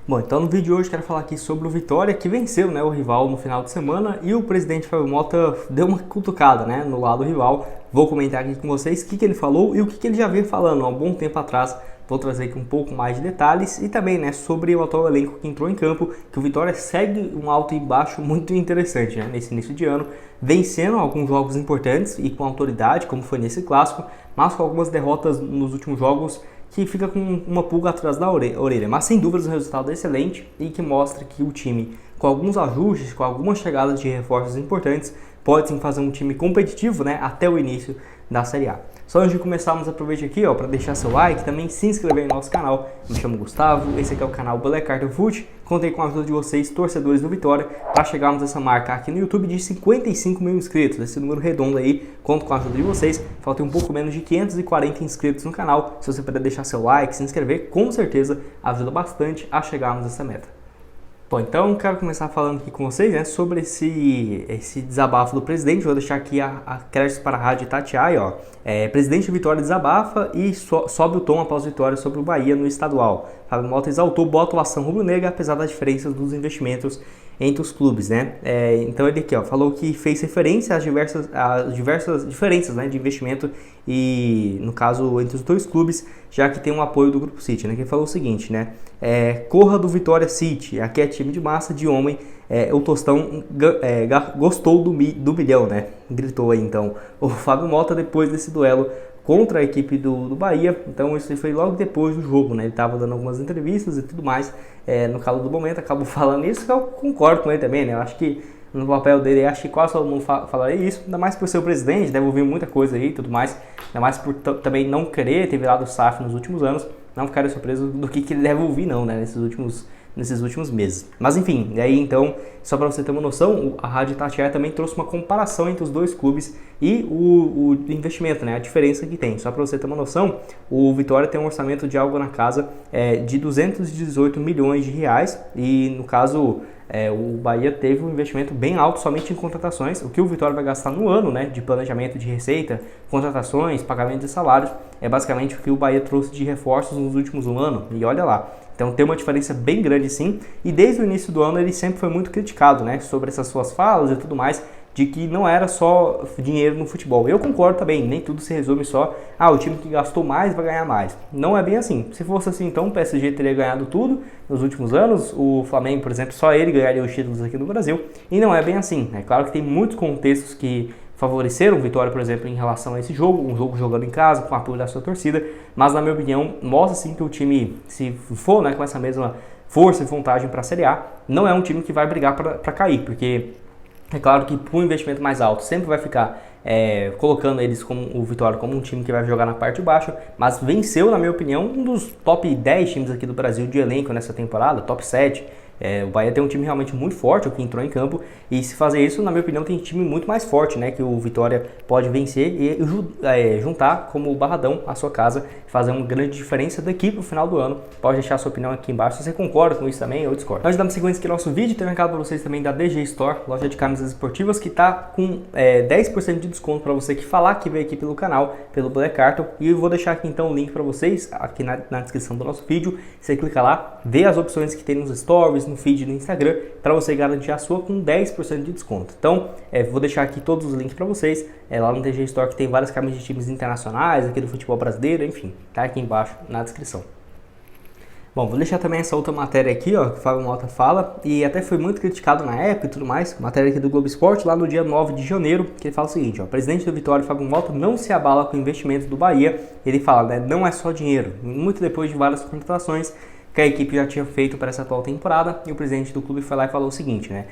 Bom, então no vídeo de hoje quero falar aqui sobre o Vitória, que venceu, né, o rival no final de semana, e o presidente Fábio Mota deu uma cutucada, né, no lado rival. Vou comentar aqui com vocês o que ele falou e o que ele já vem falando há um bom tempo atrás. Vou trazer aqui um pouco mais de detalhes e também, né, sobre o atual elenco que entrou em campo, que o Vitória segue um alto e baixo muito interessante, né, nesse início de ano, vencendo alguns jogos importantes e com autoridade, como foi nesse clássico, mas com algumas derrotas nos últimos jogos que fica com uma pulga atrás da orelha. Mas sem dúvidas um resultado excelente e que mostra que o time, com alguns ajustes, com algumas chegadas de reforços importantes, pode sim fazer um time competitivo, né, até o início da Série A. Só antes de começarmos, aproveite aqui para deixar seu like, também se inscrever no nosso canal. Me chamo Gustavo, esse aqui é o canal Black Carter Foot. Contei com a ajuda de vocês, torcedores do Vitória, para chegarmos a essa marca aqui no YouTube de 55 mil inscritos. Esse número redondo aí, conto com a ajuda de vocês. Falta um pouco menos de 540 inscritos no canal. Se você puder deixar seu like, se inscrever, com certeza ajuda bastante a chegarmos a essa meta. Bom, então quero começar falando aqui com vocês, né, sobre esse desabafo do presidente. Vou deixar aqui a crédito para a Rádio Itatiaia, ó. Presidente Vitória desabafa e sobe o tom após vitória sobre o Bahia no estadual. Fábio Mota exaltou boa atuação rubro-negra, apesar das diferenças dos investimentos entre os clubes, né? Então ele aqui, ó, falou que fez referência às diversas diferenças, né, de investimento e, no caso, entre os dois clubes, já que tem um apoio do Grupo City, né? Que ele falou o seguinte, né? Corra do Vitória City, aqui é time de massa, de homem, o Tostão gostou do milhão, né? Gritou aí, então, o Fábio Mota depois desse duelo contra a equipe do Bahia. Então isso foi logo depois do jogo, né? Ele estava dando algumas entrevistas e tudo mais, no calor do momento, acabou falando isso, que eu concordo com ele também, né? Eu acho que no papel dele, acho que quase todo mundo falaria isso, ainda mais por ser o presidente, deve ouvir muita coisa aí e tudo mais, ainda mais por também não querer ter virado SAF nos últimos anos, não ficaria surpreso do que ele deve ouvir não, né, nesses últimos meses. Mas enfim, e aí então, só para você ter uma noção, a Rádio Itatiaia também trouxe uma comparação entre os dois clubes e o investimento, né, a diferença que tem. Só para você ter uma noção, o Vitória tem um orçamento de algo na casa de 218 milhões de reais e no caso o Bahia teve um investimento bem alto somente em contratações. O que o Vitória vai gastar no ano, né, de planejamento de receita, contratações, pagamento de salários, é basicamente o que o Bahia trouxe de reforços nos últimos um ano, e olha lá. Então tem uma diferença bem grande sim, e desde o início do ano ele sempre foi muito criticado, né, sobre essas suas falas e tudo mais, de que não era só dinheiro no futebol. Eu concordo também, nem tudo se resume só, o time que gastou mais vai ganhar mais. Não é bem assim. Se fosse assim, então o PSG teria ganhado tudo nos últimos anos, o Flamengo, por exemplo, só ele ganharia os títulos aqui no Brasil, e não é bem assim. É claro que tem muitos contextos que favoreceram o Vitória, por exemplo, em relação a esse jogo, um jogo jogando em casa, com o apoio da sua torcida, mas na minha opinião, mostra sim que o time, se for, né, com essa mesma força e vontade para a Série A, não é um time que vai brigar para cair, porque é claro que por um investimento mais alto sempre vai ficar colocando eles como o Vitória como um time que vai jogar na parte de baixo, mas venceu, na minha opinião, um dos top 10 times aqui do Brasil de elenco nessa temporada, top 7. O Bahia tem um time realmente muito forte, o que entrou em campo, e se fazer isso, na minha opinião, tem um time muito mais forte, né, que o Vitória pode vencer e juntar como o Barradão a sua casa, fazer uma grande diferença daqui para o final do ano. Pode deixar a sua opinião aqui embaixo, se você concorda com isso também ou discorda. Antes de darmos sequência aqui no nosso vídeo, tem um recado para vocês também da DG Store, loja de camisas esportivas, que está com 10% de desconto para você que falar que veio aqui pelo canal, pelo Black Carton, e eu vou deixar aqui então o link para vocês, aqui na descrição do nosso vídeo. Você clica lá, vê as opções que tem nos stories, no feed do Instagram, para você garantir a sua com 10% de desconto. Então, vou deixar aqui todos os links para vocês, lá no DG Store, que tem várias camisas de times internacionais, aqui do futebol brasileiro, enfim, tá aqui embaixo na descrição. Bom, vou deixar também essa outra matéria aqui, ó, que o Fábio Mota fala, e até foi muito criticado na época e tudo mais, matéria aqui do Globo Esporte, lá no dia 9 de janeiro, que ele fala o seguinte, ó, presidente do Vitória, Fábio Mota, não se abala com o investimento do Bahia. Ele fala, né, não é só dinheiro, muito depois de várias contratações que a equipe já tinha feito para essa atual temporada, e o presidente do clube foi lá e falou o seguinte, né,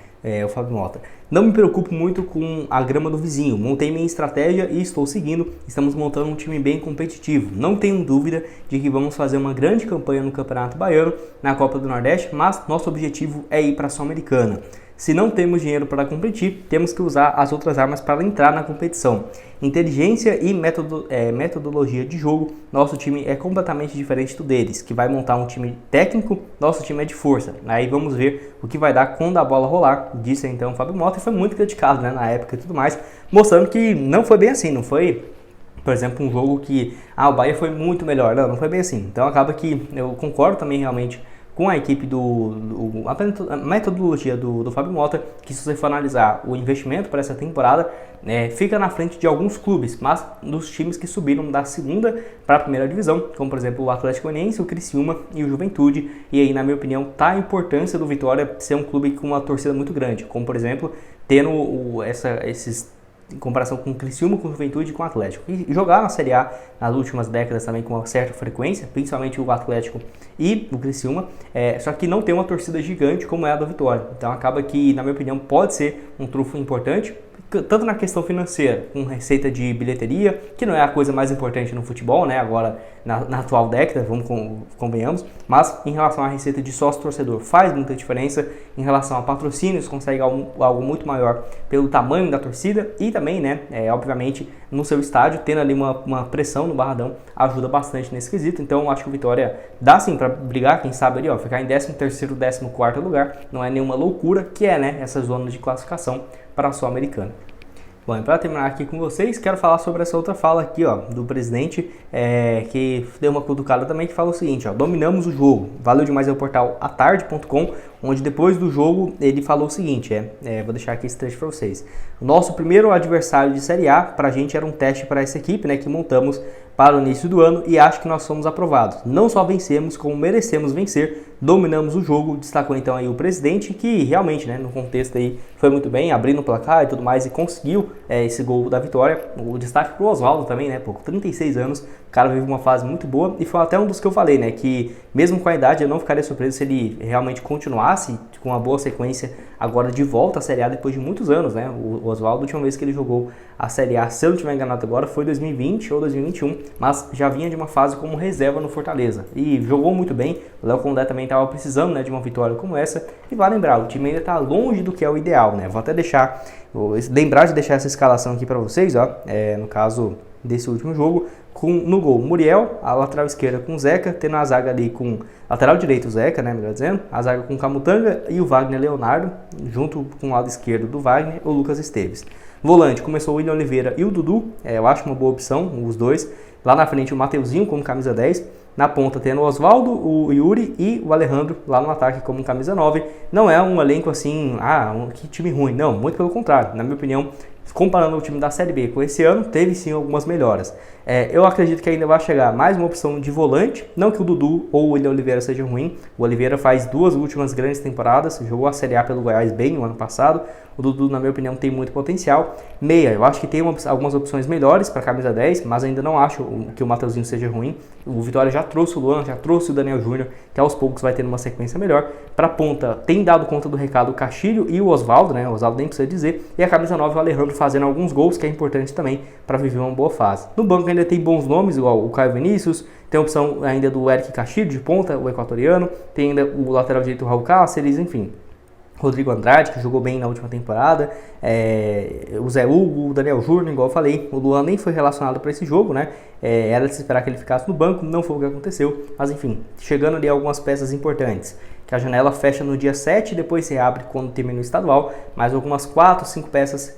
o Fábio Mota: não me preocupo muito com a grama do vizinho, montei minha estratégia e estou seguindo, estamos montando um time bem competitivo, não tenho dúvida de que vamos fazer uma grande campanha no Campeonato Baiano, na Copa do Nordeste, mas nosso objetivo é ir para a Sul-Americana. Se não temos dinheiro para competir, temos que usar as outras armas para entrar na competição. Inteligência e metodologia de jogo, nosso time é completamente diferente do deles, que vai montar um time técnico, nosso time é de força. Aí vamos ver o que vai dar quando a bola rolar, disse então o Fábio Mota, e foi muito criticado, né, na época e tudo mais, mostrando que não foi bem assim, não foi, por exemplo, um jogo que o Bahia foi muito melhor, não foi bem assim. Então acaba que eu concordo também realmente com a equipe a metodologia do Fábio Mota, que se você for analisar o investimento para essa temporada, fica na frente de alguns clubes, mas dos times que subiram da segunda para a primeira divisão, como por exemplo o Atlético Goianiense, o Criciúma e o Juventude. E aí, na minha opinião, tá a importância do Vitória ser um clube com uma torcida muito grande, como por exemplo, tendo em comparação com o Criciúma, com o Juventude e com o Atlético. E jogar na Série A nas últimas décadas também com uma certa frequência, principalmente o Atlético e o Criciúma, só que não tem uma torcida gigante como é a do Vitória. Então acaba que, na minha opinião, pode ser um trunfo importante, tanto na questão financeira, com receita de bilheteria, que não é a coisa mais importante no futebol, né, agora na atual década, convenhamos, mas em relação à receita de sócio-torcedor faz muita diferença, em relação a patrocínios consegue algo muito maior pelo tamanho da torcida e também, né, obviamente, no seu estádio, tendo ali uma pressão no Barradão, ajuda bastante nesse quesito. Então acho que o Vitória dá sim para brigar, quem sabe ali, ficar em 13º, 14º lugar, não é nenhuma loucura, que é, né, essa zona de classificação para a Sul-Americana. Bom, e para terminar aqui com vocês, quero falar sobre essa outra fala aqui, do presidente, que deu uma cutucada também, que fala o seguinte, dominamos o jogo. Valeu demais o portal atarde.com, onde depois do jogo ele falou o seguinte, vou deixar aqui esse trecho para vocês. O nosso primeiro adversário de Série A, para a gente era um teste para essa equipe, né, que montamos para o início do ano e acho que nós fomos aprovados. Não só vencemos, como merecemos vencer, dominamos o jogo, destacou então aí o presidente, que realmente, né, no contexto aí foi muito bem, abrindo o placar e tudo mais e conseguiu esse gol da vitória. O destaque pro Oswaldo também, né, com 36 anos, o cara vive uma fase muito boa e foi até um dos que eu falei, né, que mesmo com a idade eu não ficaria surpreso se ele realmente continuasse com uma boa sequência agora de volta à Série A depois de muitos anos, né. O Oswaldo, a última vez que ele jogou a Série A, se eu não estiver enganado agora, foi 2020 ou 2021, mas já vinha de uma fase como reserva no Fortaleza e jogou muito bem. O Léo Condé também estava precisando, né, de uma vitória como essa, e vai lembrar, o time ainda está longe do que é o ideal, né. Vou lembrar de deixar essa escalação aqui para vocês, no caso desse último jogo, no gol Muriel, a lateral esquerda com o Zeca, tendo a zaga ali com lateral direito o Zeca, né, melhor dizendo, a zaga com o Camutanga e o Wagner Leonardo, junto com o lado esquerdo do Wagner, o Lucas Esteves. Volante, começou o William Oliveira e o Dudu, eu acho uma boa opção, os dois. Lá na frente o Mateuzinho como camisa 10, na ponta tendo o Oswaldo, o Yuri e o Alejandro lá no ataque como camisa 9. Não é um elenco assim, que time ruim, não, muito pelo contrário, na minha opinião. Comparando o time da Série B com esse ano, teve sim algumas melhoras. Eu acredito que ainda vai chegar mais uma opção de volante, não que o Dudu ou o William Oliveira seja ruim. O Oliveira faz duas últimas grandes temporadas, jogou a Série A pelo Goiás bem no ano passado. O Dudu, na minha opinião, tem muito potencial. Meia, eu acho que tem algumas opções melhores para a camisa 10, mas ainda não acho que o Mateuzinho seja ruim. O Vitória já trouxe o Luan, já trouxe o Daniel Júnior, que aos poucos vai tendo uma sequência melhor. Para a ponta, tem dado conta do recado o Castilho e o Oswaldo, né? O Oswaldo nem precisa dizer. E a camisa 9, o Alejandro, fazendo alguns gols, que é importante também para viver uma boa fase. No banco ainda tem bons nomes, igual o Caio Vinícius, tem a opção ainda do Eric Castilho de ponta, o equatoriano, tem ainda o lateral direito Raul Cáceres, enfim. Rodrigo Andrade, que jogou bem na última temporada, o Zé Hugo, o Daniel Júnior, igual eu falei, o Luan nem foi relacionado para esse jogo, né? Era de se esperar que ele ficasse no banco, não foi o que aconteceu, mas enfim, chegando ali algumas peças importantes. Que a janela fecha no dia 7 e depois se abre quando termina o estadual, mas algumas 4, 5 peças,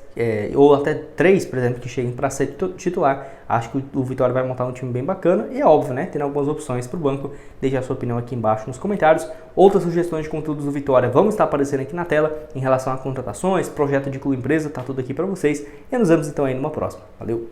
ou até 3, por exemplo, que cheguem para ser titular. Acho que o Vitória vai montar um time bem bacana e é óbvio, né? Tendo algumas opções para o banco. Deixe a sua opinião aqui embaixo nos comentários. Outras sugestões de conteúdos do Vitória vão estar aparecendo aqui na tela em relação a contratações, projeto de clube empresa, tá tudo aqui para vocês. E nos vemos então aí numa próxima. Valeu!